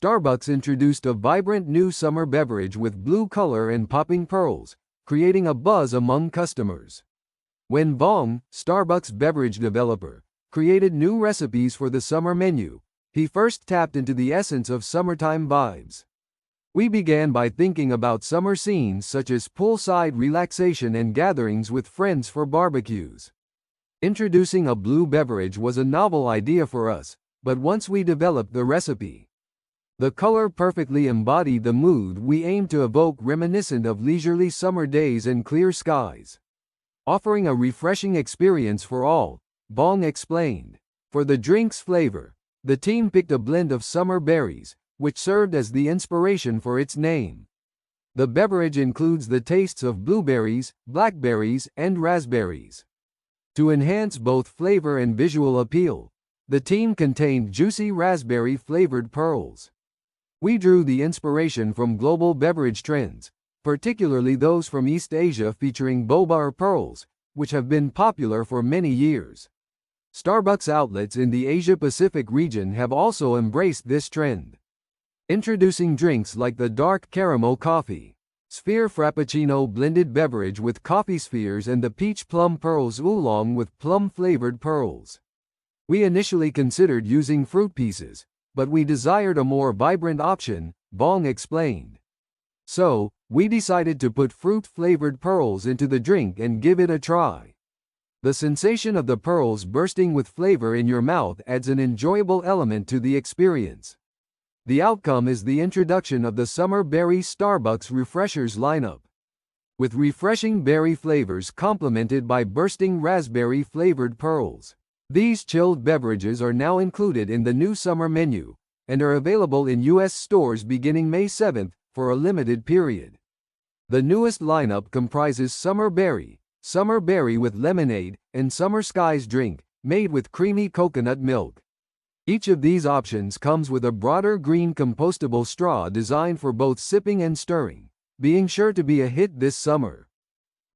Starbucks introduced a vibrant new summer beverage with blue color and popping pearls, creating a buzz among customers. When Vuong, Starbucks beverage developer, created new recipes for the summer menu, he first tapped into the essence of summertime vibes. We began by thinking about summer scenes such as poolside relaxation and gatherings with friends for barbecues. Introducing a blue beverage was a novel idea for us, but once we developed the recipe, the color perfectly embodied the mood we aimed to evoke, reminiscent of leisurely summer days and clear skies. Offering a refreshing experience for all, Vuong explained. For the drink's flavor, the team picked a blend of summer berries, which served as the inspiration for its name. The beverage includes the tastes of blueberries, blackberries, and raspberries. To enhance both flavor and visual appeal, the team contained juicy raspberry-flavored pearls. We drew the inspiration from global beverage trends, particularly those from East Asia featuring boba or pearls, which have been popular for many years. Starbucks outlets in the Asia-Pacific region have also embraced this trend, introducing drinks like the dark caramel coffee sphere Frappuccino blended beverage with coffee spheres and the Peach Plum Pearls Oolong with plum-flavored pearls. We initially considered using fruit pieces, but we desired a more vibrant option, Vuong explained. So, we decided to put fruit-flavored pearls into the drink and give it a try. The sensation of the pearls bursting with flavor in your mouth adds an enjoyable element to the experience. The outcome is the introduction of the Summer Berry Starbucks Refreshers lineup, with refreshing berry flavors complemented by bursting raspberry-flavored pearls. These chilled beverages are now included in the new summer menu, and are available in U.S. stores beginning May 7th, for a limited period. The newest lineup comprises Summer Berry with lemonade, and Summer Skies drink, made with creamy coconut milk. Each of these options comes with a broader green compostable straw designed for both sipping and stirring, being sure to be a hit this summer.